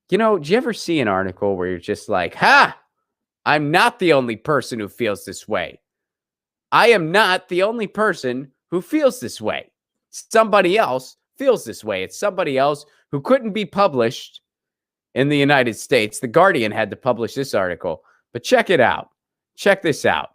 Do you ever see an article where you're just like, ha, I'm not the only person who feels this way. I am not the only person who feels this way. Somebody else feels this way. It's somebody else who couldn't be published in the United States. The Guardian had to publish this article, but check it out. Check this out.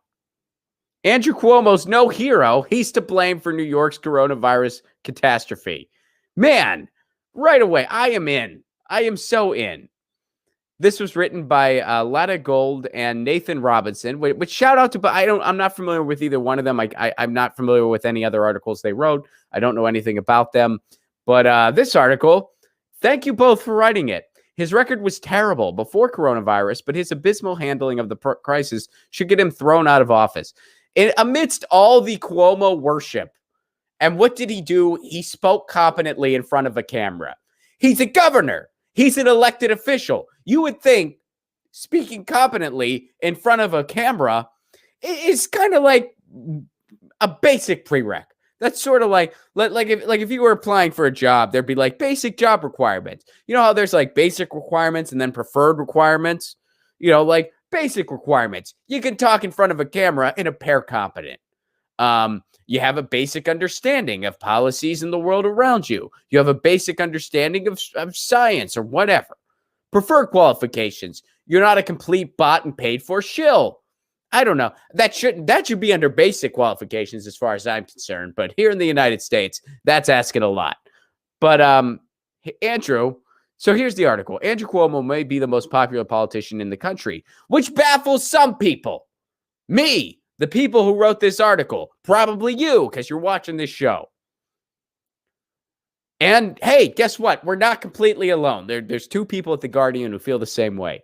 Andrew Cuomo's no hero. He's to blame for New York's coronavirus catastrophe. Man, right away, I am in. I am so in. This was written by Lada Gold and Nathan Robinson. Which shout out to, but I'm not familiar with either one of them. I'm not familiar with any other articles they wrote. I don't know anything about them. But this article, thank you both for writing it. His record was terrible before coronavirus, but his abysmal handling of the crisis should get him thrown out of office. Amidst all the Cuomo worship, and what did he do? He spoke competently in front of a camera. He's a governor. He's an elected official. You would think speaking competently in front of a camera is kind of like a basic prereq. That's sort of like if you were applying for a job, there'd be like basic job requirements. You know how there's like basic requirements and then preferred requirements? Like basic requirements. You can talk in front of a camera and appear competent. You have a basic understanding of policies in the world around you. You have a basic understanding of science or whatever. Preferred qualifications. You're not a complete bot and paid for shill. I don't know. That should be under basic qualifications as far as I'm concerned. But here in the United States, that's asking a lot. But Andrew, so here's the article. Andrew Cuomo may be the most popular politician in the country, which baffles some people. Me, the people who wrote this article, probably you, because you're watching this show. And hey, guess what? We're not completely alone. There's two people at The Guardian who feel the same way.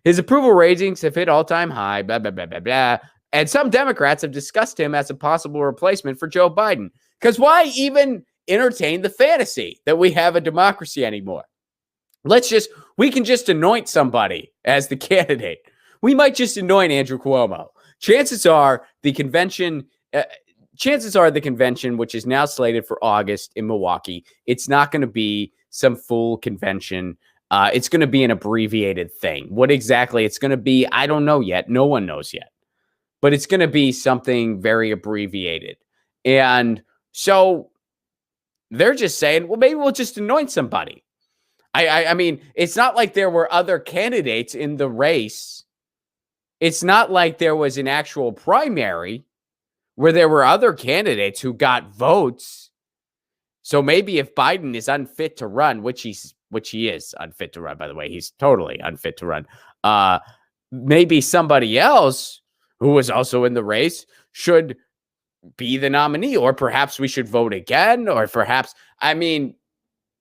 His approval ratings have hit all-time high, blah, blah, blah, blah, blah. And some Democrats have discussed him as a possible replacement for Joe Biden. Because why even entertain the fantasy that we have a democracy anymore? We can just anoint somebody as the candidate. We might just anoint Andrew Cuomo. Chances are the convention, which is now slated for August in Milwaukee, it's not going to be some full convention. It's going to be an abbreviated thing. What exactly it's going to be, I don't know yet. No one knows yet. But it's going to be something very abbreviated. And so they're just saying, well, maybe we'll just anoint somebody. I mean, it's not like there were other candidates in the race. It's not like there was an actual primary where there were other candidates who got votes. So maybe if Biden is unfit to run, which he is unfit to run, by the way, he's totally unfit to run. Maybe somebody else who was also in the race should be the nominee, or perhaps we should vote again, or perhaps,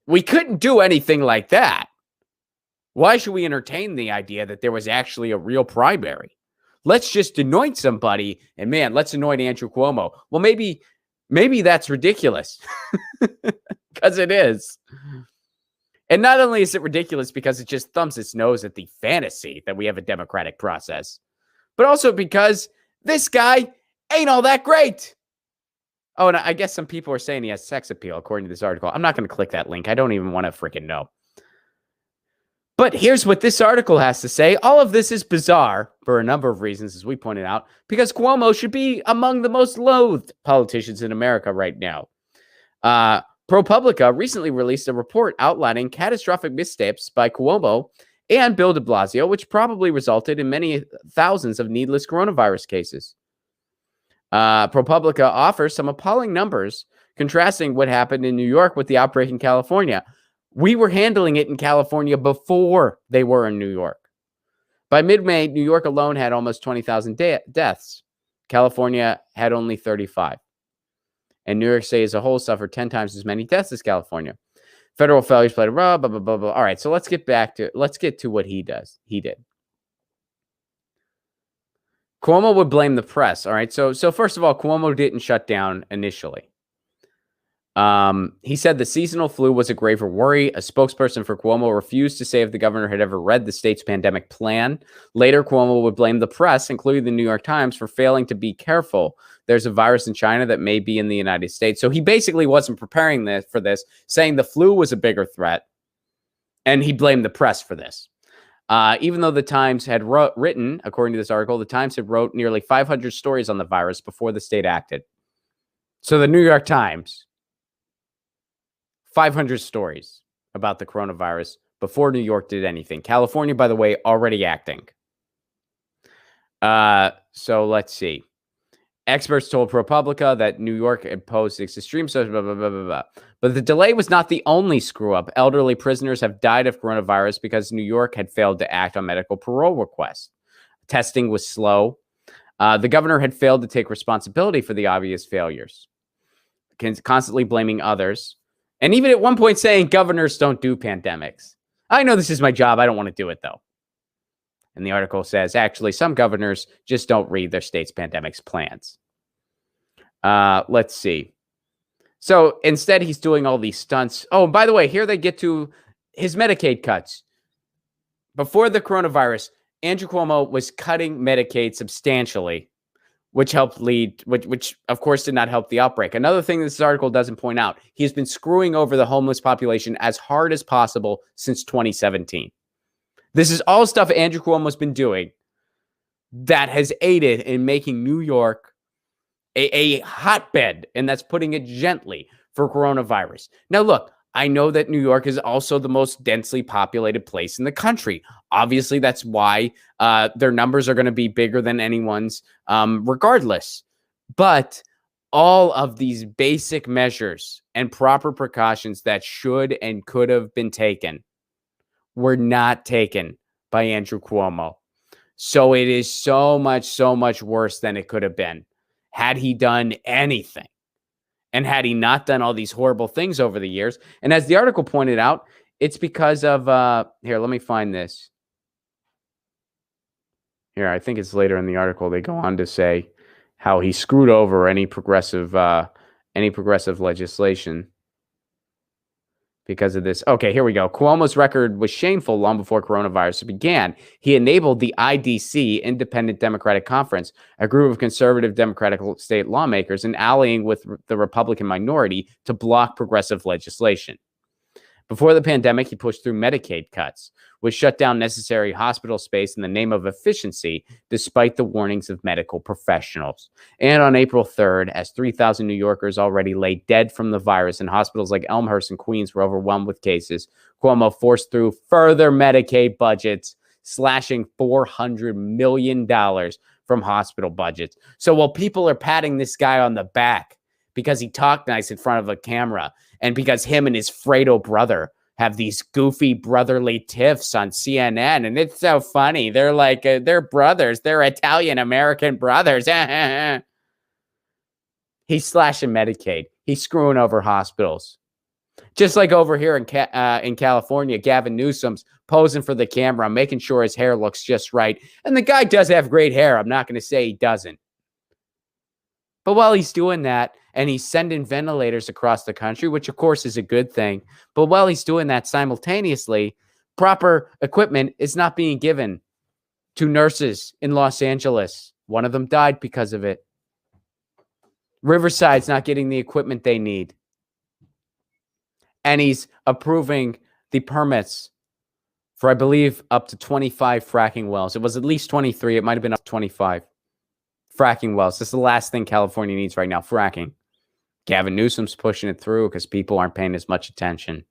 we couldn't do anything like that. Why should we entertain the idea that there was actually a real primary? Let's just anoint somebody, and man, let's anoint Andrew Cuomo. Well, maybe that's ridiculous, because it is. And not only is it ridiculous because it just thumbs its nose at the fantasy that we have a democratic process, but also because this guy ain't all that great. Oh, and I guess some people are saying he has sex appeal, according to this article. I'm not going to click that link. I don't even want to freaking know. But here's what this article has to say. All of this is bizarre for a number of reasons, as we pointed out, because Cuomo should be among the most loathed politicians in America right now. ProPublica recently released a report outlining catastrophic missteps by Cuomo and Bill de Blasio, which probably resulted in many thousands of needless coronavirus cases. ProPublica offers some appalling numbers contrasting what happened in New York with the outbreak in California. We were handling it in California before they were in New York. By mid-May, New York alone had almost 20,000 deaths. California had only 35. And New York State as a whole suffered 10 times as many deaths as California. Federal failures played a role, blah, blah, blah, blah. All right, so let's get to what he did. Cuomo would blame the press. All right, so first of all, Cuomo didn't shut down initially. He said the seasonal flu was a graver worry. A spokesperson for Cuomo refused to say if the governor had ever read the state's pandemic plan. Later, Cuomo would blame the press, including the New York Times, for failing to be careful. There's a virus in China that may be in the United States. So he basically wasn't preparing for this, saying the flu was a bigger threat. And he blamed the press for this. Even though the Times had written, according to this article, the Times had wrote nearly 500 stories on the virus before the state acted. So the New York Times, 500 stories about the coronavirus before New York did anything. California, by the way, already acting. So let's see. Experts told ProPublica that New York imposed extreme social, blah, blah, blah, blah, blah. But the delay was not the only screw up. Elderly prisoners have died of coronavirus because New York had failed to act on medical parole requests. Testing was slow. The governor had failed to take responsibility for the obvious failures, constantly blaming others. And even at one point saying governors don't do pandemics. I know this is my job. I don't want to do it, though. And the article says, actually, some governors just don't read their state's pandemics plans. Let's see. So instead, he's doing all these stunts. Oh, by the way, here they get to his Medicaid cuts. Before the coronavirus, Andrew Cuomo was cutting Medicaid substantially, which helped lead, which of course did not help the outbreak. Another thing this article doesn't point out, he's been screwing over the homeless population as hard as possible since 2017. This is all stuff Andrew Cuomo's been doing that has aided in making New York a hotbed, and that's putting it gently, for coronavirus. Now, look, I know that New York is also the most densely populated place in the country. Obviously, that's why their numbers are going to be bigger than anyone's regardless. But all of these basic measures and proper precautions that should and could have been taken were not taken by Andrew Cuomo. So it is so much worse than it could have been had he done anything. And had he not done all these horrible things over the years. And as the article pointed out, it's because of, here, let me find this. Here, I think it's later in the article. They go on to say how he screwed over any progressive legislation because of this. Okay, here we go. Cuomo's record was shameful long before coronavirus began. He enabled the IDC, Independent Democratic Conference, a group of conservative Democratic state lawmakers, in allying with the Republican minority to block progressive legislation. Before the pandemic, he pushed through Medicaid cuts, which shut down necessary hospital space in the name of efficiency, despite the warnings of medical professionals. And on April 3rd, as 3,000 New Yorkers already lay dead from the virus and hospitals like Elmhurst and Queens were overwhelmed with cases, Cuomo forced through further Medicaid budgets, slashing $400 million from hospital budgets. So while people are patting this guy on the back because he talked nice in front of a camera, and because him and his Fredo brother have these goofy brotherly tiffs on CNN, and it's so funny. They're like, they're brothers. They're Italian-American brothers. He's slashing Medicaid. He's screwing over hospitals. Just like over here in California, Gavin Newsom's posing for the camera, making sure his hair looks just right. And the guy does have great hair. I'm not going to say he doesn't. But while he's doing that, and he's sending ventilators across the country, which of course is a good thing. But while he's doing that simultaneously, proper equipment is not being given to nurses in Los Angeles. One of them died because of it. Riverside's not getting the equipment they need. And he's approving the permits for, I believe, up to 25 fracking wells. It was at least 23. It might have been up to 25 fracking wells. This is the last thing California needs right now, fracking. Gavin Newsom's pushing it through because people aren't paying as much attention.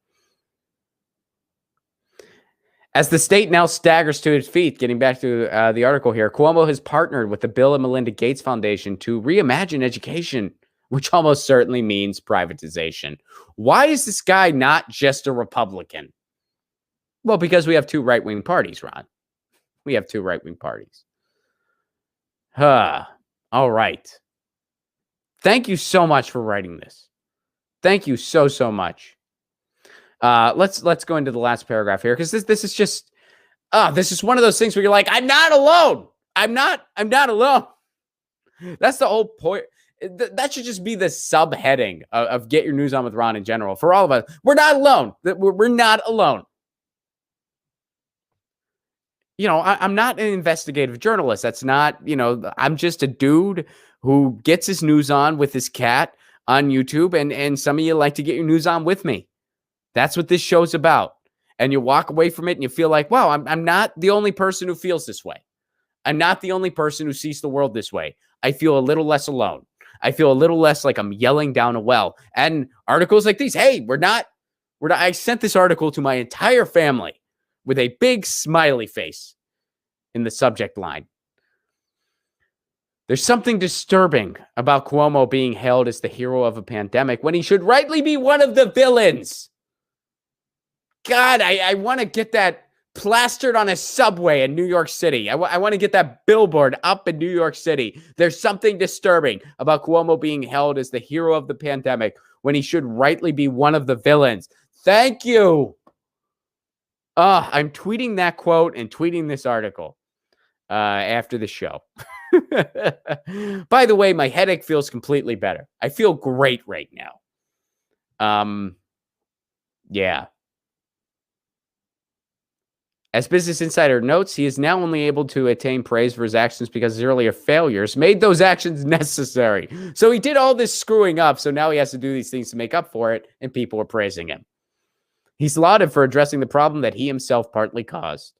As the state now staggers to its feet, getting back to the article here, Cuomo has partnered with the Bill and Melinda Gates Foundation to reimagine education, which almost certainly means privatization. Why is this guy not just a Republican? Well, because we have two right-wing parties, Ron. We have two right-wing parties. All right. Thank you so much for writing this. Thank you so much. Let's go into the last paragraph here, because this is just this is one of those things where you're like, I'm not alone. I'm not alone. That's the whole point. That should just be the subheading of Get Your News On with Ron in general. For all of us, we're not alone. We're not alone. You know, I'm not an investigative journalist. That's not, I'm just a dude who gets his news on with his cat on YouTube. And some of you like to get your news on with me. That's what this show's about. and you walk away from it and you feel like, wow, I'm not the only person who feels this way. I'm not the only person who sees the world this way. I feel a little less alone. I feel a little less like I'm yelling down a well. And articles like these, hey, we're not. I sent this article to my entire family with a big smiley face in the subject line. There's something disturbing about Cuomo being hailed as the hero of a pandemic when he should rightly be one of the villains. God, I want to get that plastered on a subway in New York City. I want to get that billboard up in New York City. There's something disturbing about Cuomo being held as the hero of the pandemic when he should rightly be one of the villains. Thank you. I'm tweeting that quote and tweeting this article after the show. By the way, my headache feels completely better. I feel great right now. Yeah. As Business Insider notes, he is now only able to attain praise for his actions because his earlier failures made those actions necessary. So he did all this screwing up, so now he has to do these things to make up for it, and people are praising him. He's lauded for addressing the problem that he himself partly caused.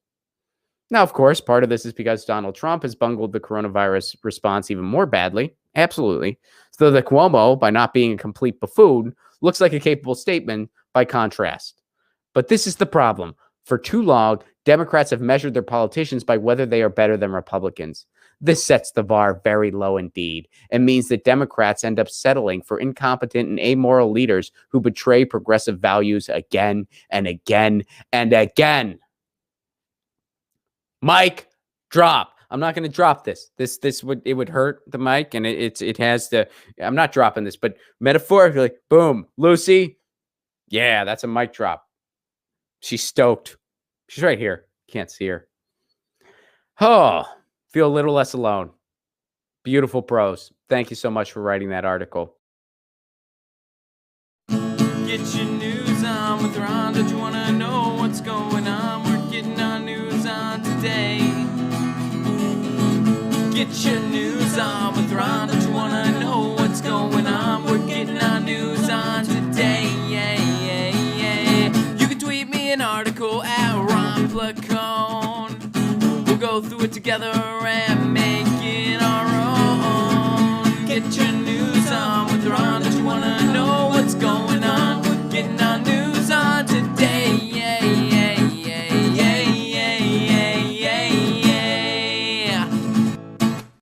Now, of course, part of this is because Donald Trump has bungled the coronavirus response even more badly. Absolutely. So that Cuomo, by not being a complete buffoon, looks like a capable statesman by contrast. But this is the problem. For too long, Democrats have measured their politicians by whether they are better than Republicans. This sets the bar very low indeed, and means that Democrats end up settling for incompetent and amoral leaders who betray progressive values again and again and again. Mic drop. I'm not going to drop this. This would hurt the mic, and it has to. I'm not dropping this, but metaphorically, boom, Lucy. Yeah, that's a mic drop. She's stoked. She's right here. Can't see her. Oh, feel a little less alone. Beautiful prose. Thank you so much for writing that article. Get your news on with Ron. Don't you want to know what's going on? We're getting our news on today. Get your news on with Ron. Don't you want to know what's going on? We're getting our news on today. You can tweet me an article at Ron Placone. We'll go through it together and make it our own. Get your